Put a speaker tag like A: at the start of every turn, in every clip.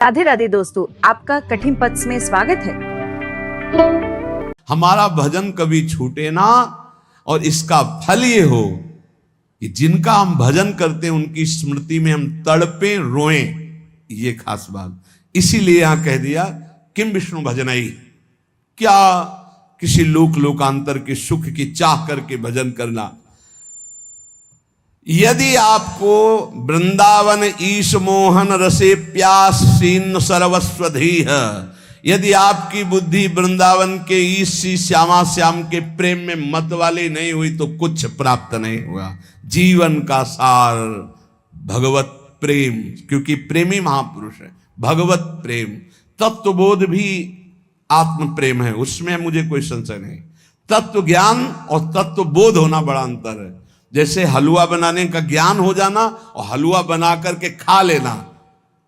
A: राधे राधे दोस्तों, आपका कठिन पथ में स्वागत है।
B: हमारा भजन कभी छूटे ना और इसका फल ये हो कि जिनका हम भजन करते हैं उनकी स्मृति में हम तड़पे रोएं, ये खास बात। इसीलिए यहां कह दिया किम विष्णु भजनई, क्या किसी लोक लोकांतर के सुख की चाह करके भजन करना। यदि आपको वृंदावन ईश मोहन रसे प्यास सीन सर्वस्वधीह, यदि आपकी बुद्धि वृंदावन के ईश श्यामा श्याम के प्रेम में मत वाली नहीं हुई तो कुछ प्राप्त नहीं हुआ। जीवन का सार भगवत प्रेम, क्योंकि प्रेमी महापुरुष है। भगवत प्रेम, तत्वबोध भी आत्म प्रेम है, उसमें मुझे कोई संशय नहीं। तत्व ज्ञान और तत्व बोध होना बड़ा अंतर है। जैसे हलवा बनाने का ज्ञान हो जाना और हलवा बना करके खा लेना,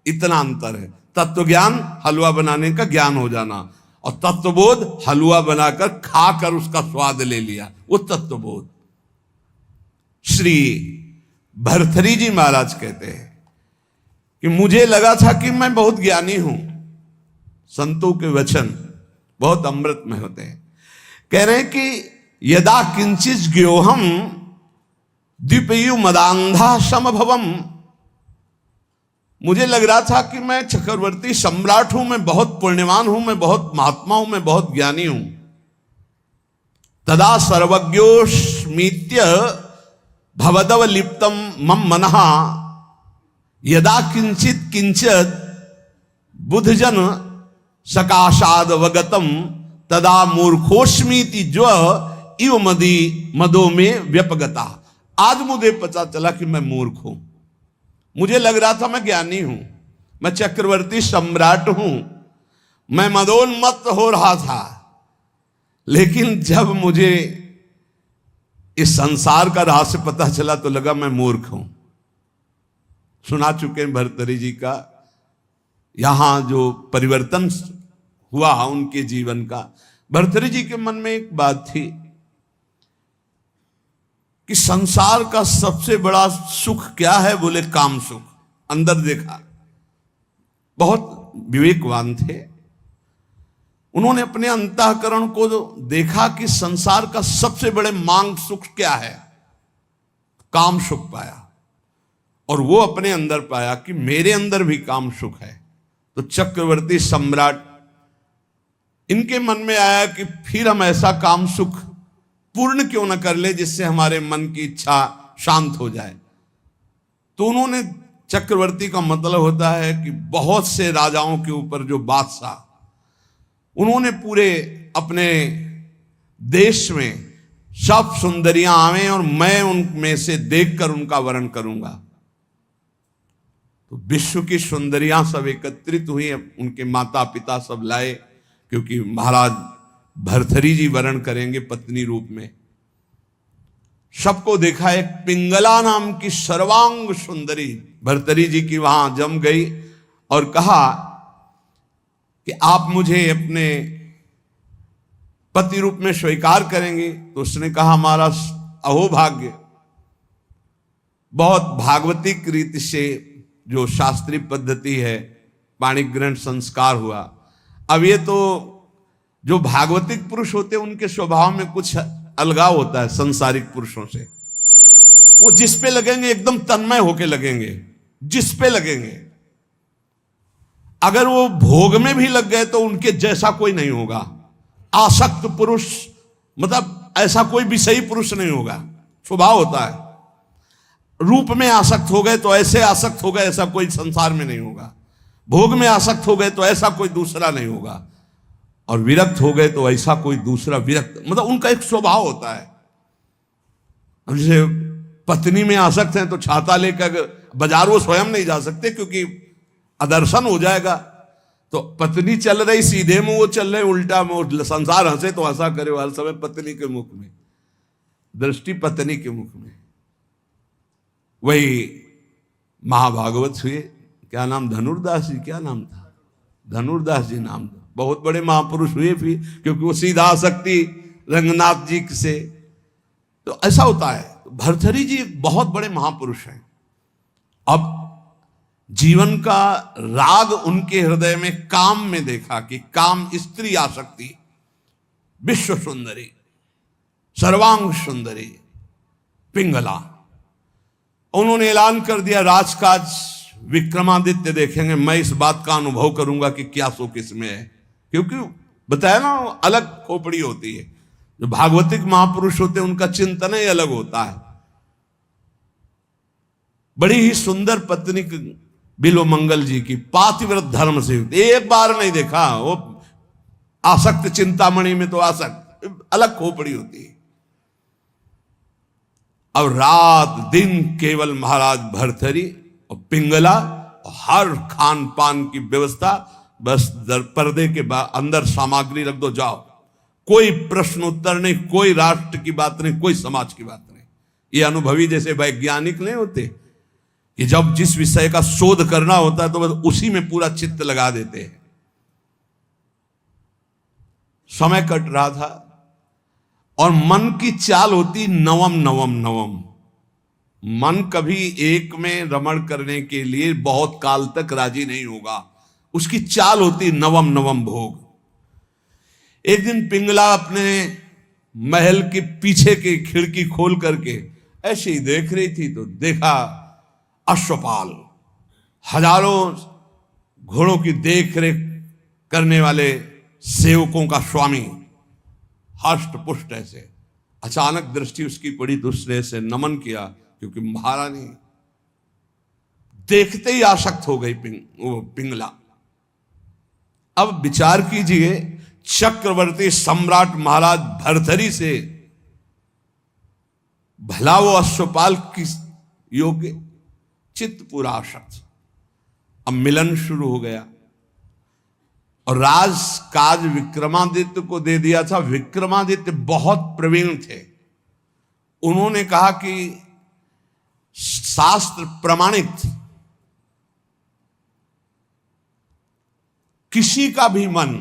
B: इतना अंतर है। तत्व ज्ञान हलवा बनाने का ज्ञान हो जाना और तत्वबोध हलवा बनाकर खाकर उसका स्वाद ले लिया, वो तत्वबोध। श्री भरथरी जी महाराज कहते हैं कि मुझे लगा था कि मैं बहुत ज्ञानी हूं। संतों के वचन बहुत अमृत में होते हैं। कह रहे हैं कि यदा किंचित ज्ञोहम द्विपयु मदांधा समभवम, मुझे लग रहा था कि मैं चक्रवर्ती सम्राट हूं, मैं बहुत पुण्यवान हूं, मैं बहुत महात्मा हूं, मैं बहुत ज्ञानी हूं। तदा सर्वज्ञोस्मीत्य भवदव लिप्तम मम मनः, यदा किंचित किंचित बुधजन सकाशाद वगतम तदा मूर्खोस्मीति ज्व इव मदी मदो में व्यपगता। आज मुझे पता चला कि मैं मूर्ख हूं। मुझे लग रहा था मैं ज्ञानी हूं, मैं चक्रवर्ती सम्राट हूं, मैं मदोन्मत्त हो रहा था। लेकिन जब मुझे इस संसार का रहस्य पता चला तो लगा मैं मूर्ख हूं। सुना चुके हैं भरतरी जी का यहां जो परिवर्तन हुआ उनके जीवन का। भरतरी जी के मन में एक बात थी कि संसार का सबसे बड़ा सुख क्या है, बोले काम सुख। अंदर देखा, बहुत विवेकवान थे। उन्होंने अपने अंतःकरण को देखा कि संसार का सबसे बड़े मांग सुख क्या है, काम सुख पाया। और वो अपने अंदर पाया कि मेरे अंदर भी काम सुख है। तो चक्रवर्ती सम्राट, इनके मन में आया कि फिर हम ऐसा काम सुख पूर्ण क्यों न कर ले जिससे हमारे मन की इच्छा शांत हो जाए। तो उन्होंने, चक्रवर्ती का मतलब होता है कि बहुत से राजाओं के ऊपर जो बादशाह, उन्होंने पूरे अपने देश में सब सुंदरियां आवें और मैं उनमें से देखकर उनका वर्ण करूंगा। तो विश्व की सुंदरियां सब एकत्रित हुई, उनके माता पिता सब लाए, क्योंकि महाराज भरथरी जी वर्ण करेंगे पत्नी रूप में। सबको देखा, एक पिंगला नाम की सर्वांग सुंदरी भरतरी जी की वहां जम गई और कहा कि आप मुझे अपने पति रूप में स्वीकार करेंगे। तो उसने कहा हमारा अहोभाग्य। बहुत भागवतिक रीति से जो शास्त्रीय पद्धति है, पाणिग्रहण संस्कार हुआ। अब ये तो जो भागवतिक पुरुष होते हैं उनके स्वभाव में कुछ अलगाव होता है संसारिक पुरुषों से। वो जिस पे लगेंगे एकदम तन्मय होके लगेंगे, जिस पे लगेंगे। अगर वो भोग में भी लग गए तो उनके जैसा कोई नहीं होगा। आसक्त पुरुष मतलब ऐसा कोई विषयी पुरुष नहीं होगा, स्वभाव होता है। रूप में आसक्त हो गए तो ऐसे आसक्त हो गए, ऐसा कोई संसार में नहीं होगा। भोग में आसक्त हो गए तो ऐसा कोई दूसरा नहीं होगा, और विरक्त हो गए तो ऐसा कोई दूसरा विरक्त, मतलब उनका एक स्वभाव होता है। अब जैसे पत्नी में आसक्त हैं तो छाता लेकर बाजार वो स्वयं नहीं जा सकते क्योंकि अदर्शन हो जाएगा। तो पत्नी चल रही सीधे में, वो चल रहे उल्टा में, संसार हंसे तो हंसा करे हर समय पत्नी के मुख में, दृष्टि पत्नी के मुख में। वही महाभागवत हुए, क्या नाम, धनुर्दास जी, क्या नाम था, धनुर्दास जी नाम था। बहुत बड़े महापुरुष हुए फिर, क्योंकि वो सीधा आसक्ति रंगनाथ जी से। तो ऐसा होता है। भरथरी जी बहुत बड़े महापुरुष हैं। अब जीवन का राग उनके हृदय में काम में देखा कि काम स्त्री आसक्ति, विश्व सुंदरी, सर्वांग सुंदरी पिंगला। उन्होंने ऐलान कर दिया राजकाज विक्रमादित्य देखेंगे, मैं इस बात का अनुभव करूंगा कि क्या सुख इसमें है। क्योंकि बताया ना, अलग खोपड़ी होती है। जो भागवतिक महापुरुष होते हैं उनका चिंतन ही अलग होता है। बड़ी ही सुंदर पत्नी बिल्वमंगल जी की, पातिव्रत धर्म से एक बार नहीं देखा। वो आसक्त चिंतामणि में तो आसक्त अलग खोपड़ी होती है। अब रात दिन केवल महाराज भर्तरी और पिंगला और हर खान पान की व्यवस्था, बस पर्दे के अंदर सामग्री रख दो, जाओ। कोई प्रश्न उत्तर नहीं, कोई राष्ट्र की बात नहीं, कोई समाज की बात नहीं। ये अनुभवी जैसे वैज्ञानिक नहीं होते कि जब जिस विषय का शोध करना होता है तो बस उसी में पूरा चित्त लगा देते हैं। समय कट रहा था और मन की चाल होती नवम नवम नवम। मन कभी एक में रमण करने के लिए बहुत काल तक राजी नहीं होगा। उसकी चाल होती नवम नवम भोग। एक दिन पिंगला अपने महल के पीछे की खिड़की खोल करके ऐसे ही देख रही थी तो देखा अश्वपाल, हजारों घोड़ों की देख रेख करने वाले सेवकों का स्वामी, हष्ट पुष्ट ऐसे। अचानक दृष्टि उसकी पड़ी तो उसने से नमन किया, क्योंकि महारानी देखते ही आसक्त हो गई पिंगला। अब विचार कीजिए, चक्रवर्ती सम्राट महाराज भर्तरी से भला वो अश्वपाल किस योग्य, चित्त पूरा आसक्त। अब मिलन शुरू हो गया और राजकाज विक्रमादित्य को दे दिया था। विक्रमादित्य बहुत प्रवीण थे। उन्होंने कहा कि शास्त्र प्रमाणित किसी का भी मन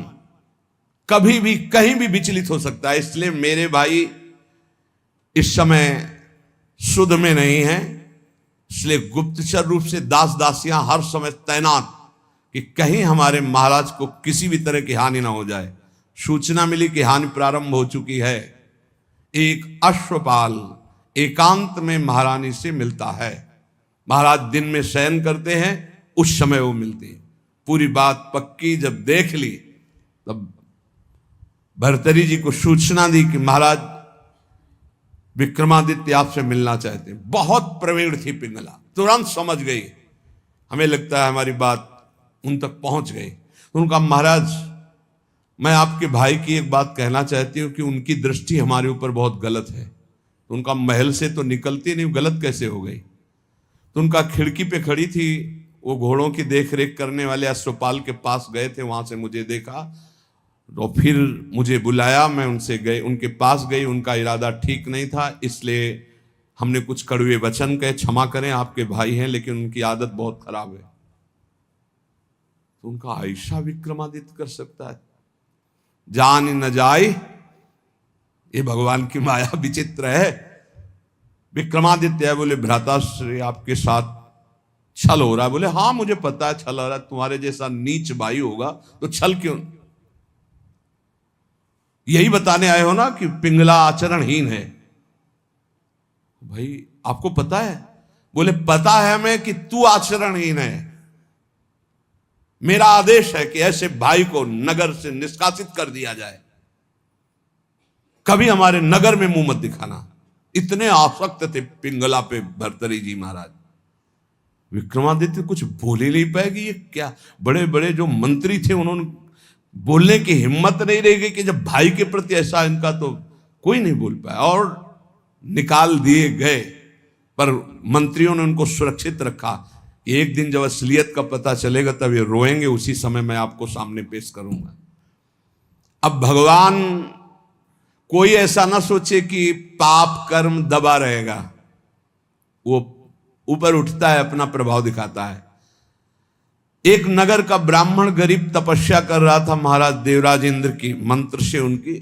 B: कभी भी कहीं भी विचलित हो सकता है, इसलिए मेरे भाई इस समय सुध में नहीं है, इसलिए गुप्तचर रूप से दास दासियां हर समय तैनात कि कहीं हमारे महाराज को किसी भी तरह की हानि ना हो जाए। सूचना मिली कि हानि प्रारंभ हो चुकी है। एक अश्वपाल एकांत में महारानी से मिलता है। महाराज दिन में शयन करते हैं, उस समय वो मिलती है। पूरी बात पक्की जब देख ली तब भर्तरी जी को सूचना दी कि महाराज विक्रमादित्य आपसे मिलना चाहते हैं। बहुत प्रवीण थी पिंगला, तुरंत समझ गई। हमें लगता है हमारी बात उन तक पहुंच गई। उनका महाराज, मैं आपके भाई की एक बात कहना चाहती हूं कि उनकी दृष्टि हमारे ऊपर बहुत गलत है। तो उनका महल से तो निकलती नहीं, गलत कैसे हो गई? तो उनका खिड़की पे खड़ी थी, वो घोड़ों की देख रेख करने वाले अश्वपाल के पास गए थे, वहां से मुझे देखा तो फिर मुझे बुलाया, मैं उनसे गए, उनके पास गई। उनका इरादा ठीक नहीं था, इसलिए हमने कुछ कड़वे वचन कहे, क्षमा करें आपके भाई हैं लेकिन उनकी आदत बहुत खराब है। तो उनका ऐसा विक्रमादित्य कर सकता है? जान न जाए, ये भगवान की माया विचित्र है। विक्रमादित्य बोले भ्राताश्री आपके साथ छल हो रहा है। बोले हाँ मुझे पता है छल हो रहा है, तुम्हारे जैसा नीच भाई होगा तो छल क्यों? यही बताने आए हो ना कि पिंगला आचरणहीन है। भाई आपको पता है? बोले पता है हमें कि तू आचरणहीन है। मेरा आदेश है कि ऐसे भाई को नगर से निष्कासित कर दिया जाए, कभी हमारे नगर में मुंह मत दिखाना। इतने आसक्त थे पिंगला पे भर्तरी जी महाराज। विक्रमादित्य कुछ बोल ही नहीं पाएगी। ये क्या, बड़े बड़े जो मंत्री थे उन्होंने बोलने की हिम्मत नहीं रह गई कि जब भाई के प्रति ऐसा इनका, तो कोई नहीं बोल पाया और निकाल दिए गए। पर मंत्रियों ने उनको सुरक्षित रखा। एक दिन जब असलियत का पता चलेगा तब ये रोएंगे, उसी समय मैं आपको सामने पेश करूंगा। अब भगवान कोई ऐसा ना सोचे कि पाप कर्म दबा रहेगा, वो ऊपर उठता है, अपना प्रभाव दिखाता है। एक नगर का ब्राह्मण गरीब तपस्या कर रहा था महाराज देवराज इंद्र की मंत्र से उनकी,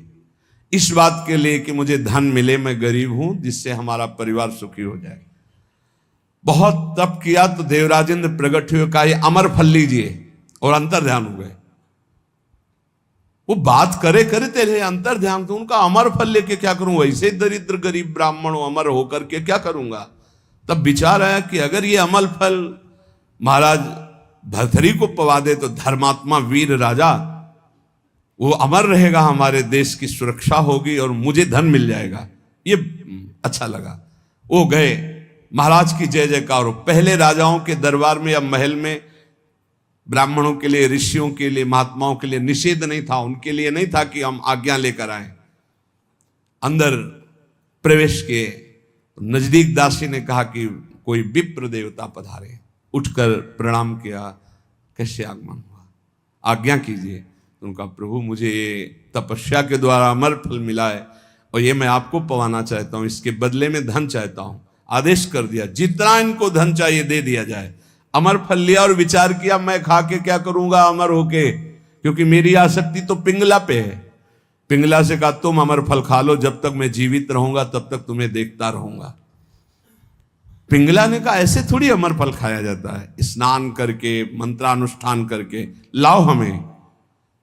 B: इस बात के लिए कि मुझे धन मिले, मैं गरीब हूं, जिससे हमारा परिवार सुखी हो जाए। बहुत तप किया तो देवराजेंद्र प्रकट हुए, कहा ये अमर फल लीजिए, और अंतर ध्यान हो गए। वो बात करे करे तेरे अंतर ध्यान, तो उनका अमर फल लेके क्या करूं, वैसे दरिद्र गरीब ब्राह्मण अमर होकर के क्या करूंगा। तब विचार आया कि अगर ये अमल फल महाराज भरथरी को पवा दे तो धर्मात्मा वीर राजा वो अमर रहेगा, हमारे देश की सुरक्षा होगी और मुझे धन मिल जाएगा। ये अच्छा लगा। वो गए, महाराज की जय जयकार हो। पहले राजाओं के दरबार में या महल में ब्राह्मणों के लिए, ऋषियों के लिए, महात्माओं के लिए निषेध नहीं था, उनके लिए नहीं था कि हम आज्ञा लेकर आए। अंदर प्रवेश किए, नजदीक दासी ने कहा कि कोई विप्र देवता पधारे। उठकर प्रणाम किया, कैसे आगमन हुआ, आज्ञा कीजिए। उनका प्रभु मुझे ये तपस्या के द्वारा अमर फल मिला है और ये मैं आपको पवाना चाहता हूं, इसके बदले में धन चाहता हूं। आदेश कर दिया जितना इनको धन चाहिए दे दिया जाए। अमर फल लिया और विचार किया मैं खा के क्या करूंगा अमर होके, क्योंकि मेरी आसक्ति तो पिंगला पे है। पिंगला से कहा तुम अमर फल खा लो, जब तक मैं जीवित रहूंगा तब तक तुम्हें देखता रहूंगा। पिंगला ने कहा ऐसे थोड़ी अमर फल खाया जाता है, स्नान करके मंत्रानुष्ठान करके लाओ हमें।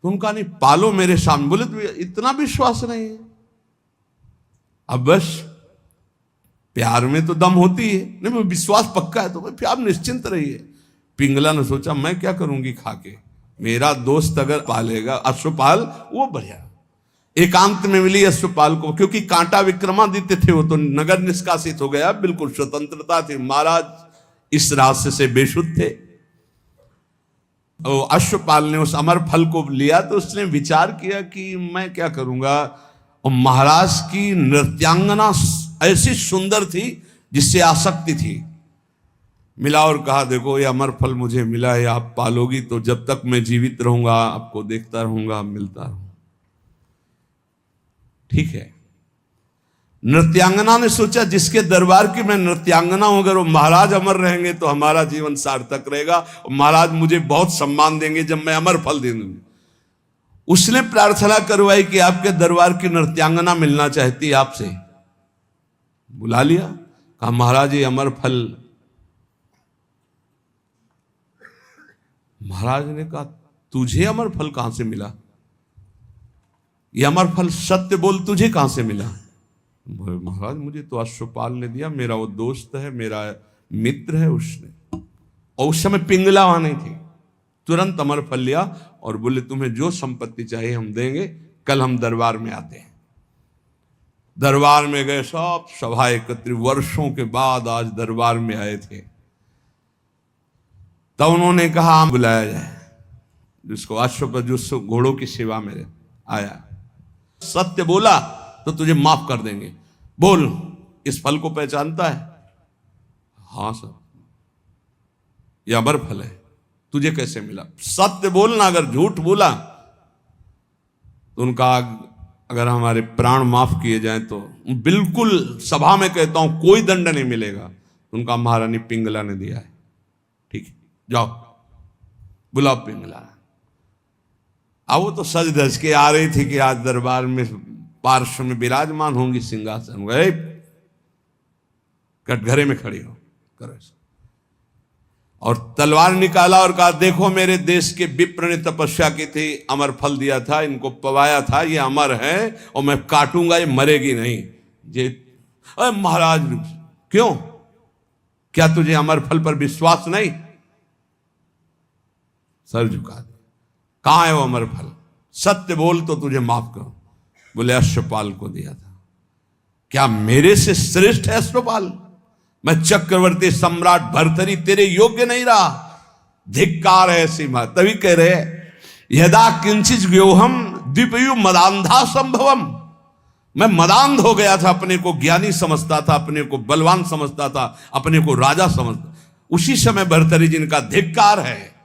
B: तो उनका नहीं, पालो मेरे सामने। बोले तो इतना विश्वास नहीं है। अब बस प्यार में तो दम होती है, नहीं विश्वास पक्का है तो फिर आप निश्चिंत रहिए। पिंगला ने सोचा मैं क्या करूंगी खा के, मेरा दोस्त अगर पालेगा अश्वपाल वो बढ़िया। एकांत में मिली अश्वपाल को, क्योंकि कांटा विक्रमादित्य थे, वो तो नगर निष्कासित हो गया, बिल्कुल स्वतंत्रता थी। महाराज इस रास्ते से बेशुद्ध थे। और अश्वपाल ने उस अमर फल को लिया तो उसने विचार किया कि मैं क्या करूंगा। और महाराज की नृत्यांगना ऐसी सुंदर थी जिससे आसक्ति थी। मिला और कहा देखो ये अमर फल मुझे मिला है, आप पालोगी तो जब तक मैं जीवित रहूंगा आपको देखता रहूंगा, मिलता रहूंगा। ठीक है। नृत्यांगना ने सोचा जिसके दरबार की मैं नृत्यांगना हूं, अगर वो महाराज अमर रहेंगे तो हमारा जीवन सार्थक रहेगा और महाराज मुझे बहुत सम्मान देंगे जब मैं अमर फल दे दूंगी। उसने प्रार्थना करवाई कि आपके दरबार की नृत्यांगना मिलना चाहती है आपसे। बुला लिया, कहा महाराज ये अमर फल। महाराज ने कहा तुझे अमर फल कहां से मिला, ये अमर फल सत्य बोल तुझे कहां से मिला। महाराज मुझे तो अश्वपाल ने दिया, मेरा वो दोस्त है, मेरा मित्र है उसने। और उस समय पिंगला वहां नहीं थी। तुरंत अमर फल लिया और बोले तुम्हें जो संपत्ति चाहिए हम देंगे, कल हम दरबार में आते हैं। दरबार में गए, सब सभा एकत्रित, वर्षों के बाद आज दरबार में आए थे। तब उन्होंने कहा बुलाया जाए जिसको अश्व पर जो घोड़ों की सेवा में आया। सत्य बोला तो तुझे माफ कर देंगे। बोल इस फल को पहचानता है? हाँ सर, ये अमर फल है। तुझे कैसे मिला? सत्य बोलना, अगर झूठ बोला तो उनका अगर हमारे प्राण माफ किए जाएं तो बिल्कुल सभा में कहता हूं कोई दंड नहीं मिलेगा। उनका महारानी पिंगला ने दिया है। ठीक है, जाओ बुलाओ पिंगला। अब वो तो सज धज के आ रही थी कि आज दरबार में पार्श्व में विराजमान होंगी सिंहासन। गए कटघरे में खड़ी हो करो, और तलवार निकाला और कहा देखो मेरे देश के विप्र ने तपस्या की थी, अमर फल दिया था, इनको पवाया था, ये अमर है और मैं काटूंगा, ये मरेगी नहीं। ये अरे महाराज क्यों, क्या तुझे अमर फल पर विश्वास नहीं? सर झुका दे। कहां है वो अमर फल? सत्य बोल तो तुझे माफ करो। बोले अश्वपाल को दिया था। क्या मेरे से श्रेष्ठ है अश्वपाल? मैं चक्रवर्ती सम्राट भरथरी तेरे योग्य नहीं रहा? धिक्कार है ऐसी बात। तभी कह रहे यदा किंचित व्योहम द्विपयु मदांधा संभवम। मैं मदांध हो गया था, अपने को ज्ञानी समझता था, अपने को बलवान समझता था, अपने को राजा समझता। उसी समय भरथरी जिनका धिक्कार है।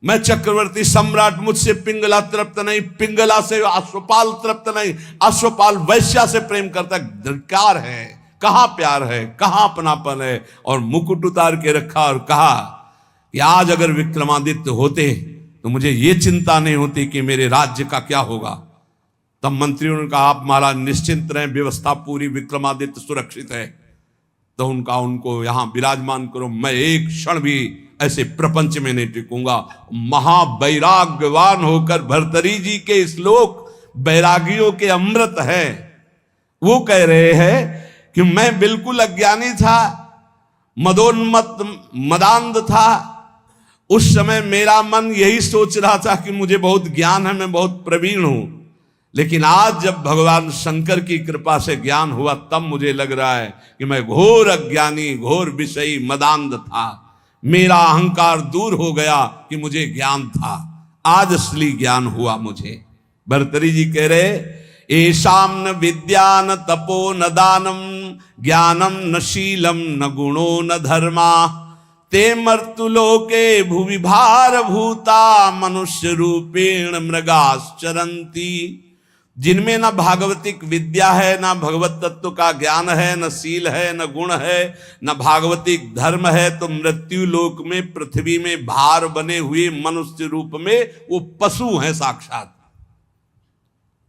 B: मैं चक्रवर्ती सम्राट, मुझसे पिंगला तृप्त नहीं, पिंगला से अश्वपाल तृप्त नहीं, अश्वपाल वैश्या से प्रेम करता। धिक्कार है, कहां प्यार है, कहां अपनापन है। और मुकुट उतार के रखा और कहा कि आज अगर विक्रमादित्य होते तो मुझे ये चिंता नहीं होती कि मेरे राज्य का क्या होगा। तब मंत्रियों ने कहा आप महाराज निश्चिंत रहें, व्यवस्था पूरी, विक्रमादित्य सुरक्षित है। तो उनको यहां विराजमान करो, मैं एक क्षण भी ऐसे प्रपंच में नहीं टिकूंगा। महावैराग्यवान होकर भर्तरी जी के श्लोक बैरागियों के अमृत है। वो कह रहे हैं कि मैं बिल्कुल अज्ञानी था, मदोन्मत्त मदांध था। उस समय मेरा मन यही सोच रहा था कि मुझे बहुत ज्ञान है, मैं बहुत प्रवीण हूं। लेकिन आज जब भगवान शंकर की कृपा से ज्ञान हुआ, तब मुझे लग रहा है कि मैं घोर अज्ञानी, घोर विषयी मदांध था। मेरा अहंकार दूर हो गया कि मुझे ज्ञान था। आज असली ज्ञान हुआ मुझे। भर्तरी जी कह रहे, एषाम न विद्या न तपो न दानम ज्ञानम न शीलम न गुणो न धर्मा ते मर्तुलोके भुवि भार भूता मनुष्य रूपेण मृगाश्चरन्ति। जिनमें ना भागवतिक विद्या है, ना भगवत तत्व का ज्ञान है, न शील है, न गुण है, न भागवतिक धर्म है, तो मृत्यु लोक में पृथ्वी में भार बने हुए मनुष्य रूप में वो पशु हैं साक्षात।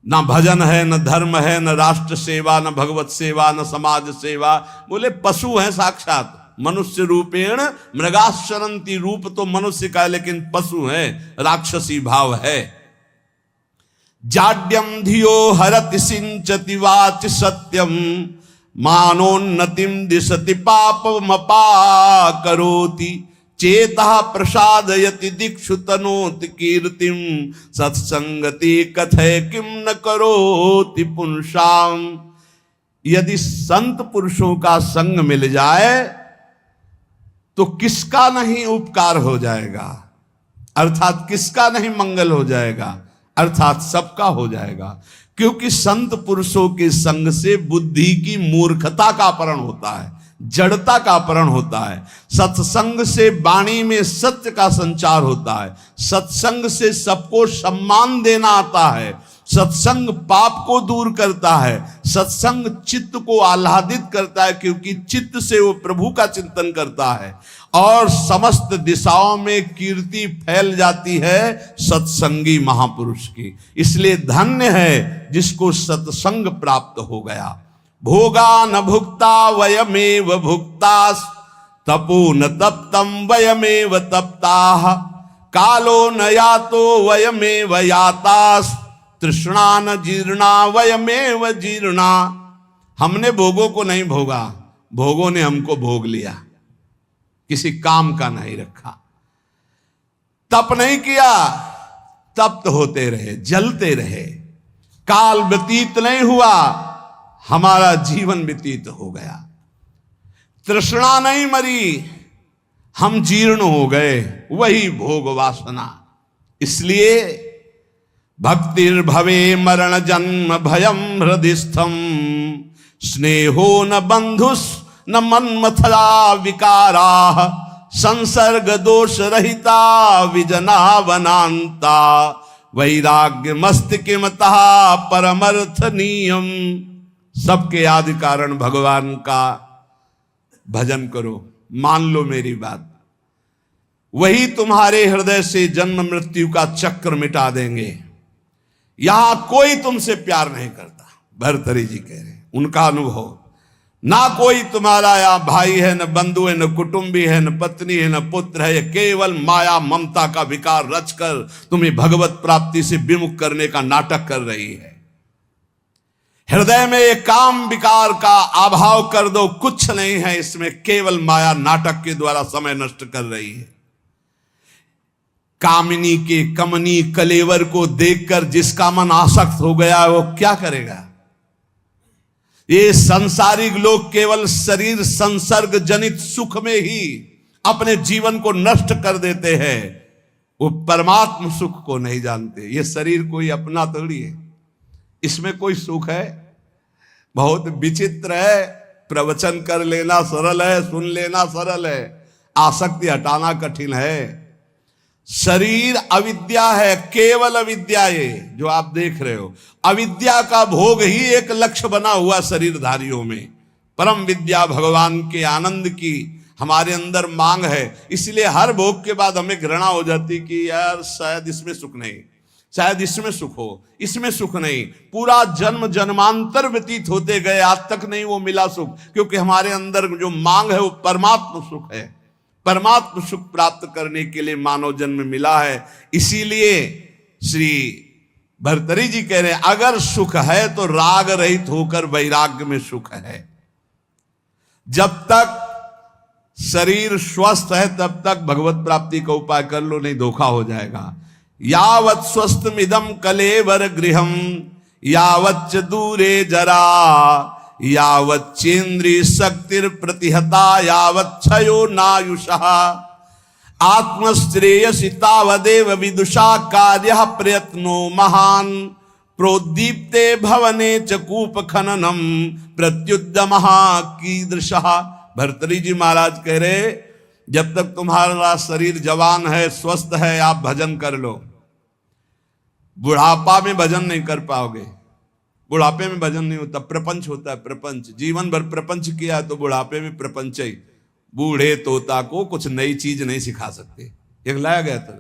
B: ना भजन है, न धर्म है, न राष्ट्र सेवा, न भगवत सेवा, न समाज सेवा, बोले पशु हैं साक्षात। मनुष्य रूपेण मृगाश्चरन्ति, रूप तो मनुष्य का है लेकिन पशु है, राक्षसी भाव है। जाड्यम धियो हरति सिंचति वाच सत्यम मानोन्नतिम दिशति पापमपा करोति चेतः प्रसादयति दिक्षु तनोति कीर्तिम सत्संगति कथय किम न करोति पुंसाम। यदि संत पुरुषों का संग मिल जाए तो किसका नहीं उपकार हो जाएगा, अर्थात किसका नहीं मंगल हो जाएगा, अर्थात सबका हो जाएगा। क्योंकि संत पुरुषों के संग से बुद्धि की मूर्खता का अपहरण होता है, जड़ता का अपहरण होता है। सत्संग से वाणी में सत्य का संचार होता है। सत्संग से सबको सम्मान देना आता है। सत्संग पाप को दूर करता है। सत्संग चित्त को आह्लादित करता है, क्योंकि चित्त से वो प्रभु का चिंतन करता है और समस्त दिशाओं में कीर्ति फैल जाती है सत्संगी महापुरुष की। इसलिए धन्य है जिसको सत्संग प्राप्त हो गया। भोगा न भुक्ता वयमेव भुक्तास तपो न तप्तम वयमेव तप्ताः कालो न यातो वयमेव यातास तृष्णा न जीर्णा वयमेव जीर्णा। हमने भोगों को नहीं भोगा, भोगों ने हमको भोग लिया, किसी काम का नहीं रखा। तप नहीं किया, तप्त होते रहे, जलते रहे। काल व्यतीत नहीं हुआ, हमारा जीवन व्यतीत हो गया। तृष्णा नहीं मरी, हम जीर्ण हो गए, वही भोग वासना। इसलिए भक्तिर्भवे मरण जन्म भयम हृदिस्थम स्नेहो न बंधुस न मन्मथला विकारा संसर्ग दोष रहिता विजना वनांता वैराग्य मस्तिकिमतः परमर्थ नियम। सबके आदि कारण भगवान का भजन करो, मान लो मेरी बात, वही तुम्हारे हृदय से जन्म मृत्यु का चक्र मिटा देंगे। यहां कोई तुमसे प्यार नहीं करता, भर्तरी जी कह रहे, उनका अनुभव। ना कोई तुम्हारा यहाँ भाई है, न बंधु है, न कुटुंबी है, न पत्नी है, न पुत्र है। केवल माया ममता का विकार रचकर तुम्हें भगवत प्राप्ति से विमुख करने का नाटक कर रही है। हृदय में एक काम विकार का अभाव कर दो, कुछ नहीं है इसमें, केवल माया नाटक के द्वारा समय नष्ट कर रही है। कामिनी के कमनी कलेवर को देखकर जिसका मन आसक्त हो गया वो क्या करेगा। ये संसारिक लोग केवल शरीर संसर्ग जनित सुख में ही अपने जीवन को नष्ट कर देते हैं, वो परमात्म सुख को नहीं जानते। ये शरीर कोई अपना थोड़ी है, इसमें कोई सुख है। बहुत विचित्र है, प्रवचन कर लेना सरल है, सुन लेना सरल है, आसक्ति हटाना कठिन है। शरीर अविद्या है, केवल अविद्या। ये जो आप देख रहे हो, अविद्या का भोग ही एक लक्ष्य बना हुआ शरीरधारियों में। परम विद्या भगवान के आनंद की हमारे अंदर मांग है, इसलिए हर भोग के बाद हमें घृणा हो जाती कि यार शायद इसमें सुख नहीं। शायद इसमें सुख हो, इसमें सुख नहीं। पूरा जन्म जन्मांतर व्यतीत होते गए, आज तक नहीं वो मिला सुख, क्योंकि हमारे अंदर जो मांग है वो परमात्म सुख है। परमात्म सुख प्राप्त करने के लिए मानव जन्म मिला है। इसीलिए श्री भर्तरी जी कह रहे हैं, अगर सुख है तो राग रहित होकर वैराग्य में सुख है। जब तक शरीर स्वस्थ है तब तक भगवत प्राप्ति का उपाय कर लो, नहीं धोखा हो जाएगा। यावत् स्वस्थमिदं कलेवर गृहम यावच्च दूरे जरा यावच्चेन्द्रिय शक्तिर प्रतिहता यावच्छयो नायुषः आत्मश्रेयसि तावदेव विदुषा कार्यः प्रयत्नो महान प्रोद्दीप्ते भवने च कूप खननम प्रत्युद्यमः कीदृशः। भर्तरी जी महाराज कह रहे, जब तक तुम्हारा शरीर जवान है, स्वस्थ है, आप भजन कर लो। बुढ़ापा में भजन नहीं कर पाओगे। बुढ़ापे में भजन नहीं होता, प्रपंच होता है। प्रपंच जीवन भर प्रपंच किया है तो बुढ़ापे में प्रपंच ही। बूढ़े तोता को कुछ नई चीज नहीं सिखा सकते। एक लाया गया था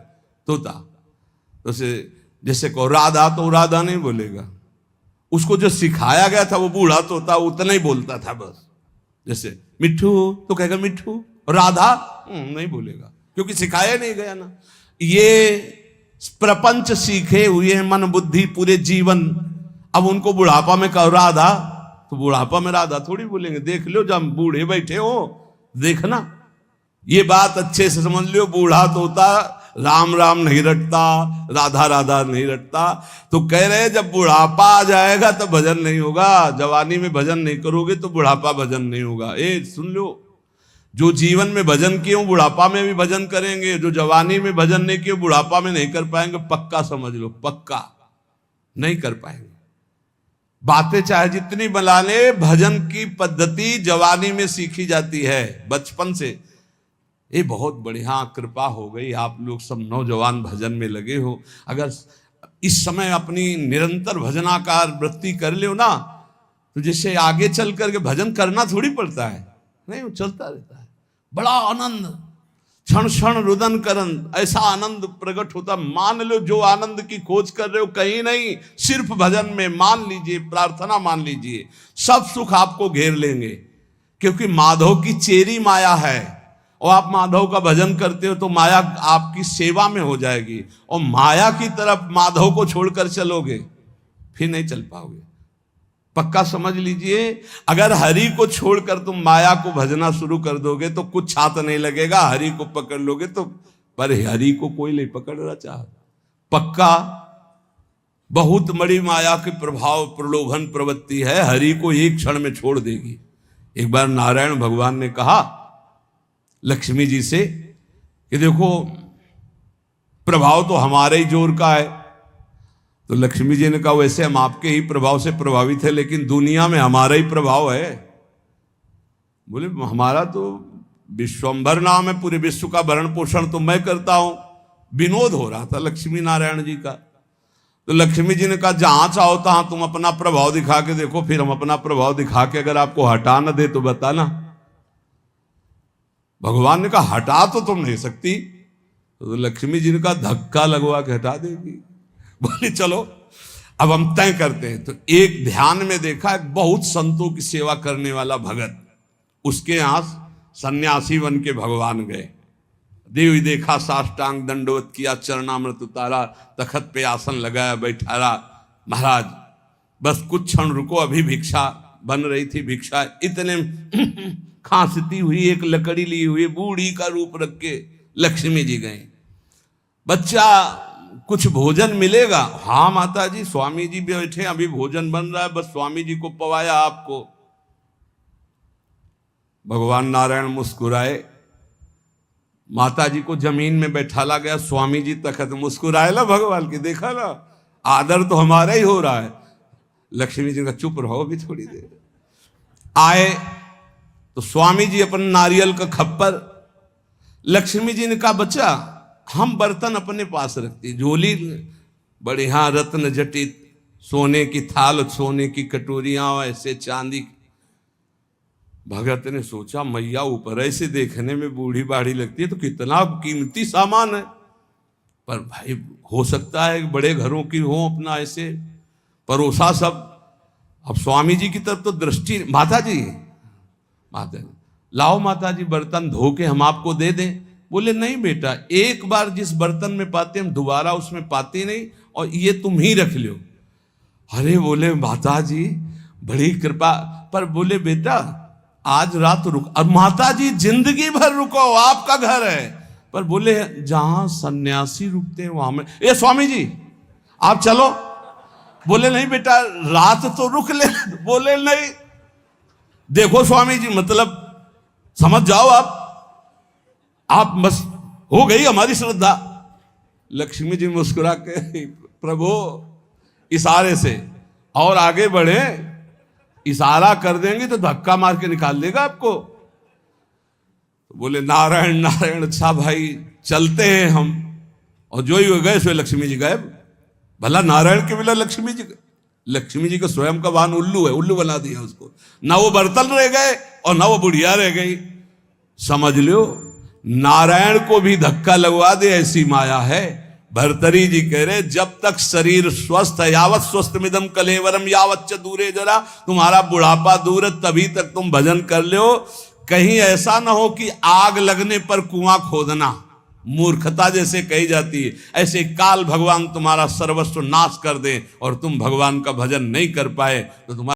B: तोता, तो जैसे को राधा, तो राधा नहीं बोलेगा। उसको जो सिखाया गया था वो बूढ़ा तोता उतना ही बोलता था बस। जैसे मिट्ठू तो कहेगा मिट्ठू, राधा नहीं बोलेगा, क्योंकि सिखाया नहीं गया ना। ये प्रपंच सीखे हुए हैं मन बुद्धि पूरे जीवन। अब उनको बुढ़ापा में कहो राधा, तो बुढ़ापा में राधा थोड़ी बोलेंगे। देख लो जब बूढ़े बैठे हो, देखना ये बात अच्छे से समझ लो। बूढ़ा तोता राम राम नहीं रटता, राधा राधा नहीं रटता। तो कह रहे जब बुढ़ापा आ जाएगा तो भजन नहीं होगा। जवानी में भजन नहीं करोगे तो बुढ़ापा भजन नहीं होगा। ए सुन लो, जो जीवन में भजन किए हो बुढ़ापा में भी भजन करेंगे, जो जवानी में भजन नहीं किए बुढ़ापा में नहीं कर पाएंगे। पक्का समझ लो, पक्का नहीं कर पाएंगे। बातें चाहे जितनी बना ले, भजन की पद्धति जवानी में सीखी जाती है, बचपन से। ये बहुत बढ़िया कृपा हो गई, आप लोग सब नौजवान भजन में लगे हो। अगर इस समय अपनी निरंतर भजनाकार वृत्ति कर ले ना, तो जिससे आगे चल करके भजन करना थोड़ी पड़ता है, नहीं, वो चलता रहता है। बड़ा आनंद, क्षण क्षण रुदन करन, ऐसा आनंद प्रकट होता। मान लो जो आनंद की खोज कर रहे हो कहीं नहीं, सिर्फ भजन में मान लीजिए, प्रार्थना मान लीजिए, सब सुख आपको घेर लेंगे। क्योंकि माधव की चेरी माया है, और आप माधव का भजन करते हो तो माया आपकी सेवा में हो जाएगी। और माया की तरफ माधव को छोड़कर चलोगे फिर नहीं चल पाओगे। पक्का समझ लीजिए, अगर हरि को छोड़कर तुम माया को भजना शुरू कर दोगे तो कुछ छात नहीं लगेगा। हरि को पकड़ लोगे तो, पर हरि को कोई नहीं पकड़ना चाहता। पक्का बहुत बड़ी माया के प्रभाव, प्रलोभन प्रवृत्ति है, हरि को एक क्षण में छोड़ देगी। एक बार नारायण भगवान ने कहा लक्ष्मी जी से कि देखो प्रभाव तो हमारे ही जोर का है। तो लक्ष्मी जी ने कहा वैसे हम आपके ही प्रभाव से प्रभावित है, लेकिन दुनिया में हमारा ही प्रभाव है। बोले हमारा तो विश्वंभर नाम है, पूरे विश्व का भरण पोषण तो मैं करता हूं। विनोद हो रहा था लक्ष्मी नारायण जी का। तो लक्ष्मी जी ने कहा जहां चाहो तहां तुम अपना प्रभाव दिखा के देखो, फिर हम अपना प्रभाव दिखा के अगर आपको हटा न दे तो बताना। भगवान ने कहा हटा तो तुम नहीं सकती। तो लक्ष्मी जी ने कहा धक्का लगवा के हटा देगी। बोले चलो अब हम तय करते हैं। तो एक ध्यान में देखा, एक बहुत संतों की सेवा करने वाला भगत, उसके यहां सन्यासी बन के भगवान गए। देवी देखा, साष्टांग दंडवत किया, चरणामृत उतारा, तखत पे आसन लगाया, बैठा रहा। महाराज बस कुछ क्षण रुको, अभी भिक्षा बन रही थी। भिक्षा इतने खांसती हुई एक लकड़ी ली हुई बूढ़ी का रूप रख के लक्ष्मी जी गए। बच्चा कुछ भोजन मिलेगा? हाँ माता जी, स्वामी जी बैठे, अभी भोजन बन रहा है, बस स्वामी जी को पवाया आपको। भगवान नारायण मुस्कुराए, माता जी को जमीन में बैठाला गया, स्वामी जी तखत। मुस्कुराए ला भगवान की, देखा ना आदर तो हमारा ही हो रहा है। लक्ष्मी जी का चुप रहो भी थोड़ी देर। आए तो स्वामी जी अपन नारियल का खप्पर, लक्ष्मी जी ने कहा बच्चा हम बर्तन अपने पास रखती, झोली बढ़िया रत्न जटित, सोने की थाल, सोने की कटोरियां, ऐसे चांदी। भगत ने सोचा मैया ऊपर ऐसे देखने में बूढ़ी बाढ़ी लगती है तो कितना कीमती सामान है। पर भाई हो सकता है बड़े घरों की हो अपना ऐसे परोसा सब। अब स्वामी जी की तरफ तो दृष्टि, माता जी लाओ माता जी बर्तन धो के हम आपको दे दें। बोले नहीं बेटा, एक बार जिस बर्तन में पाते हम दोबारा उसमें पाते नहीं, और ये तुम ही रख लो। अरे बोले माता जी बड़ी कृपा, पर बोले बेटा आज रात रुक। अब माता जी जिंदगी भर रुको, आपका घर है। पर बोले जहां सन्यासी रुकते हैं वहां में, ए स्वामी जी आप चलो। बोले नहीं बेटा रात तो रुक ले। बोले नहीं, देखो स्वामी जी मतलब समझ जाओ आप बस हो गई हमारी श्रद्धा। लक्ष्मी जी मुस्कुरा के प्रभु इशारे से और आगे बढ़े, इशारा कर देंगे तो धक्का मार के निकाल देगा आपको। तो बोले नारायण नारायण, अच्छा भाई चलते हैं हम। और जो ही गए सो लक्ष्मी जी गायब। भला नारायण के बिना लक्ष्मी जी, लक्ष्मी जी का स्वयं का वाहन उल्लू है, उल्लू बना दिया उसको। ना वो बर्तन रह गए और ना वो बुढ़िया रह गई। समझ लो नारायण को भी धक्का लगवा दे ऐसी माया है। भर्तरी जी कह रहे जब तक शरीर स्वस्थ है, यावत स्वस्थ मिदम कलेवरम यावच्च दूरे जरा, तुम्हारा बुढ़ापा दूर है तभी तक तुम भजन कर लो। कहीं ऐसा ना हो कि आग लगने पर कुआं खोदना मूर्खता जैसे कही जाती है, ऐसे काल भगवान तुम्हारा सर्वस्व नाश कर दे और तुम भगवान का भजन नहीं कर पाए तो तुम्हारा